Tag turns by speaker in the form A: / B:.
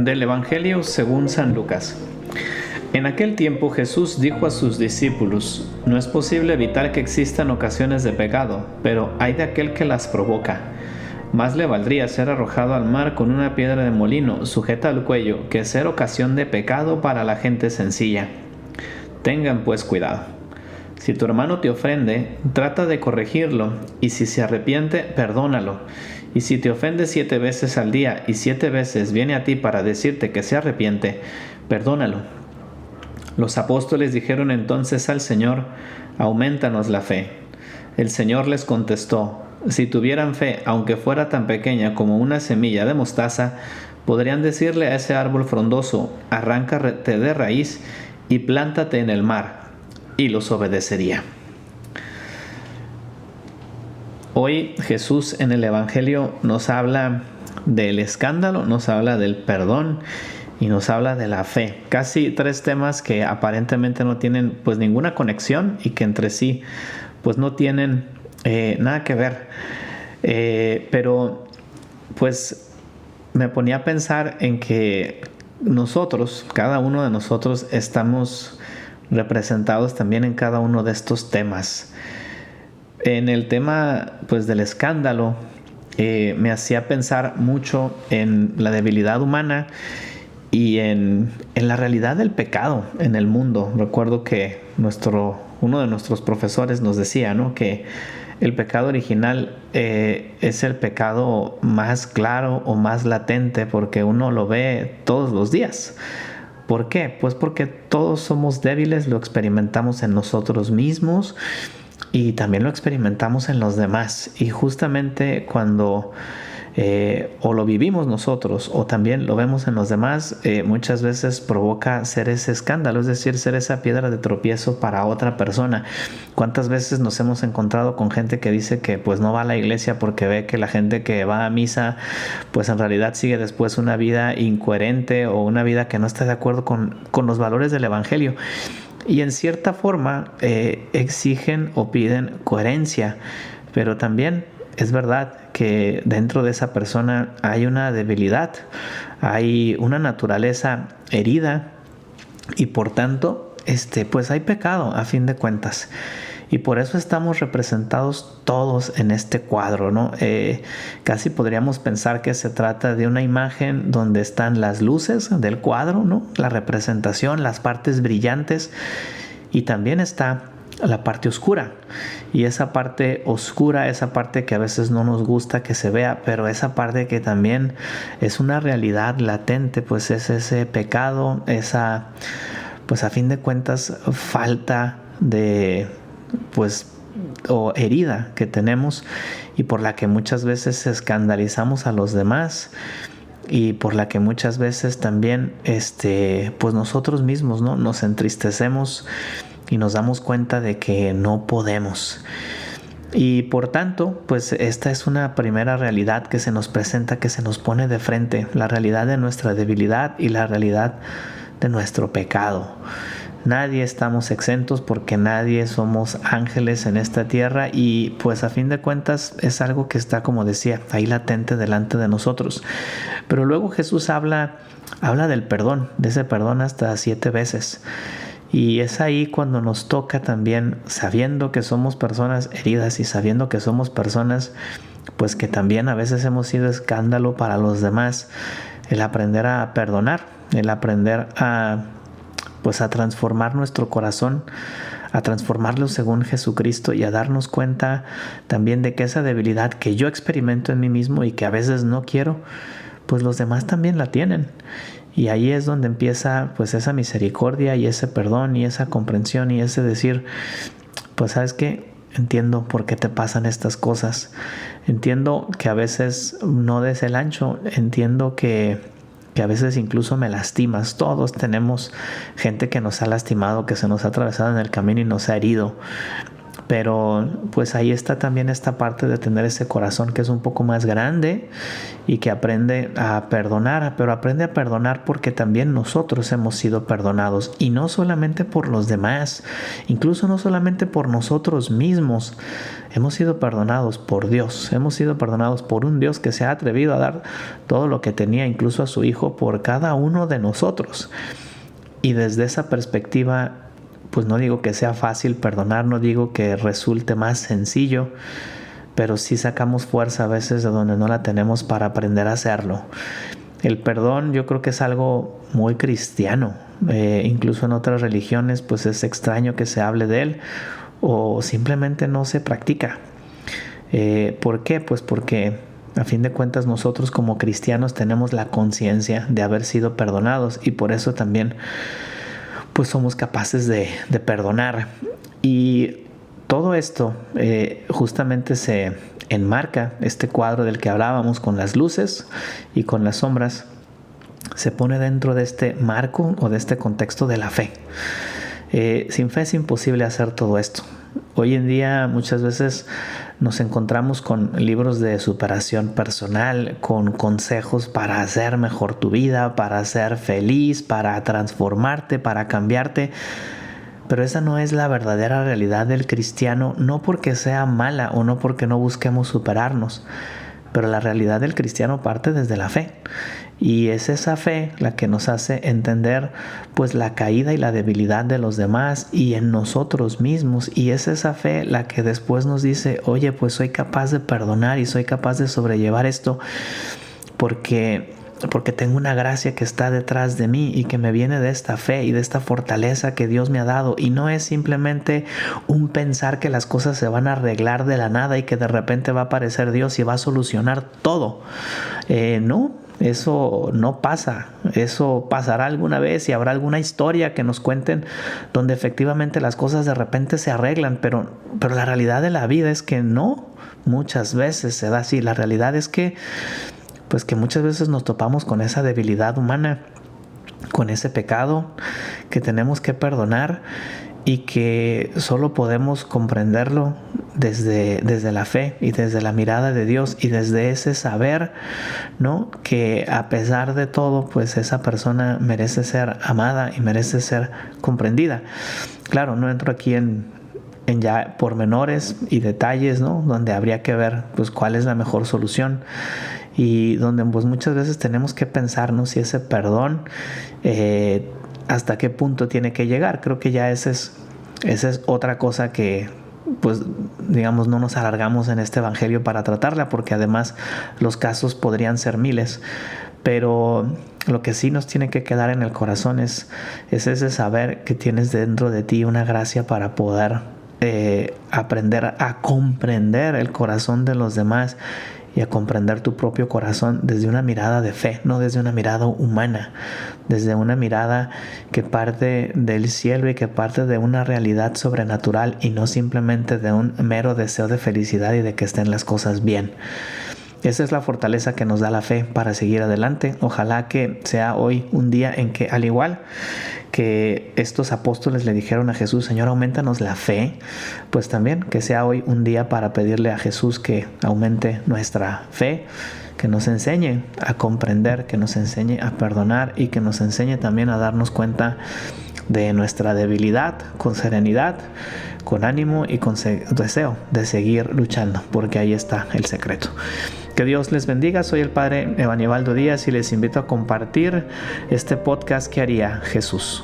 A: Del Evangelio según San Lucas. En aquel tiempo Jesús dijo a sus discípulos: No es posible evitar que existan ocasiones de pecado, pero hay de aquel que las provoca. Más le valdría ser arrojado al mar con una piedra de molino sujeta al cuello que ser ocasión de pecado para la gente sencilla. Tengan pues cuidado. Si tu hermano te ofende, trata de corregirlo, y si se arrepiente, perdónalo. Y si te ofende 7 veces al día y 7 veces viene a ti para decirte que se arrepiente, perdónalo. Los apóstoles dijeron entonces al Señor: Aumentanos la fe. El Señor les contestó: Si tuvieran fe, aunque fuera tan pequeña como una semilla de mostaza, podrían decirle a ese árbol frondoso: Arráncate de raíz y plántate en el mar, y los obedecería. Hoy Jesús en el Evangelio nos habla del escándalo, nos habla del perdón y nos habla de la fe. Casi 3 temas que aparentemente no tienen pues ninguna conexión y que entre sí pues no tienen nada que ver. Pero pues me ponía a pensar en que nosotros, cada uno de nosotros, estamos representados también en cada uno de estos temas. En el tema pues del escándalo me hacía pensar mucho en la debilidad humana y en la realidad del pecado en el mundo. Recuerdo que uno de nuestros profesores nos decía, ¿no?, que el pecado original es el pecado más claro o más latente porque uno lo ve todos los días. ¿Por qué? Pues porque todos somos débiles, lo experimentamos en nosotros mismos y también lo experimentamos en los demás. Y justamente cuando o lo vivimos nosotros o también lo vemos en los demás, muchas veces provoca ser ese escándalo, es decir, ser esa piedra de tropiezo para otra persona. ¿Cuántas veces nos hemos encontrado con gente que dice que pues no va a la iglesia porque ve que la gente que va a misa pues en realidad sigue después una vida incoherente o una vida que no está de acuerdo con los valores del Evangelio? Y en cierta forma exigen o piden coherencia, pero también es verdad que dentro de esa persona hay una debilidad, hay una naturaleza herida y por tanto pues hay pecado a fin de cuentas. Y por eso estamos representados todos en este cuadro, ¿no? Casi podríamos pensar que se trata de una imagen donde están las luces del cuadro, ¿no?, la representación, las partes brillantes, y también está la parte oscura. Y esa parte oscura, esa parte que a veces no nos gusta que se vea, pero esa parte que también es una realidad latente, pues es ese pecado, esa, pues a fin de cuentas, falta de, pues, o herida que tenemos y por la que muchas veces escandalizamos a los demás y por la que muchas veces también pues nosotros mismos, ¿no?, nos entristecemos y nos damos cuenta de que no podemos. Y por tanto, pues esta es una primera realidad que se nos presenta, que se nos pone de frente, la realidad de nuestra debilidad y la realidad de nuestro pecado. Nadie estamos exentos porque nadie somos ángeles en esta tierra y pues a fin de cuentas es algo que está, como decía, ahí latente delante de nosotros. Pero luego Jesús habla del perdón, de ese perdón hasta 7 veces. Y es ahí cuando nos toca también, sabiendo que somos personas heridas y sabiendo que somos personas pues que también a veces hemos sido escándalo para los demás, el aprender a perdonar, el aprender a transformar nuestro corazón, a transformarlo según Jesucristo y a darnos cuenta también de que esa debilidad que yo experimento en mí mismo y que a veces no quiero, pues los demás también la tienen. Y ahí es donde empieza pues esa misericordia y ese perdón y esa comprensión y ese decir, pues ¿sabes qué? Entiendo por qué te pasan estas cosas. Entiendo que a veces no des el ancho. Entiendo que a veces incluso me lastimas. Todos tenemos gente que nos ha lastimado, que se nos ha atravesado en el camino y nos ha herido. Pero pues ahí está también esta parte de tener ese corazón que es un poco más grande y que aprende a perdonar, pero aprende a perdonar porque también nosotros hemos sido perdonados, y no solamente por los demás, incluso no solamente por nosotros mismos. Hemos sido perdonados por Dios, hemos sido perdonados por un Dios que se ha atrevido a dar todo lo que tenía, incluso a su Hijo, por cada uno de nosotros. Y desde esa perspectiva, pues no digo que sea fácil perdonar, no digo que resulte más sencillo, pero sí sacamos fuerza a veces de donde no la tenemos para aprender a hacerlo. El perdón yo creo que es algo muy cristiano, incluso en otras religiones pues es extraño que se hable de él o simplemente no se practica. ¿Por qué? Pues porque a fin de cuentas nosotros como cristianos tenemos la conciencia de haber sido perdonados, y por eso también pues somos capaces de perdonar. Y todo esto justamente se enmarca, este cuadro del que hablábamos con las luces y con las sombras, se pone dentro de este marco o de este contexto de la fe. Sin fe es imposible hacer todo esto. Hoy en día muchas veces nos encontramos con libros de superación personal, con consejos para hacer mejor tu vida, para ser feliz, para transformarte, para cambiarte. Pero esa no es la verdadera realidad del cristiano, no porque sea mala o no porque no busquemos superarnos, pero la realidad del cristiano parte desde la fe. Y es esa fe la que nos hace entender pues la caída y la debilidad de los demás y en nosotros mismos. Y es esa fe la que después nos dice, oye, pues soy capaz de perdonar y soy capaz de sobrellevar esto porque tengo una gracia que está detrás de mí y que me viene de esta fe y de esta fortaleza que Dios me ha dado. Y no es simplemente un pensar que las cosas se van a arreglar de la nada y que de repente va a aparecer Dios y va a solucionar todo. No, eso no pasa. Eso pasará alguna vez y habrá alguna historia que nos cuenten donde efectivamente las cosas de repente se arreglan, pero la realidad de la vida es que no, muchas veces se da así. La realidad es que pues que muchas veces nos topamos con esa debilidad humana, con ese pecado que tenemos que perdonar y que solo podemos comprenderlo desde la fe y desde la mirada de Dios y desde ese saber, ¿no? Que a pesar de todo, pues esa persona merece ser amada y merece ser comprendida. Claro, no entro aquí en ya pormenores y detalles, ¿no? Donde habría que ver pues cuál es la mejor solución. Y donde pues muchas veces tenemos que pensarnos si ese perdón hasta qué punto tiene que llegar. Creo que ya esa es otra cosa que pues digamos no nos alargamos en este evangelio para tratarla, porque además los casos podrían ser miles. Pero lo que sí nos tiene que quedar en el corazón es ese saber que tienes dentro de ti una gracia para poder aprender a comprender el corazón de los demás y a comprender tu propio corazón desde una mirada de fe, no desde una mirada humana, desde una mirada que parte del cielo y que parte de una realidad sobrenatural y no simplemente de un mero deseo de felicidad y de que estén las cosas bien. Esa es la fortaleza que nos da la fe para seguir adelante. Ojalá que sea hoy un día en que, al igual que estos apóstoles le dijeron a Jesús, Señor, aumentanos la fe, pues también que sea hoy un día para pedirle a Jesús que aumente nuestra fe, que nos enseñe a comprender, que nos enseñe a perdonar y que nos enseñe también a darnos cuenta de nuestra debilidad con serenidad, con ánimo y con deseo de seguir luchando, porque ahí está el secreto. Que Dios les bendiga. Soy el Padre Evanibaldo Díaz y les invito a compartir este podcast que haría Jesús.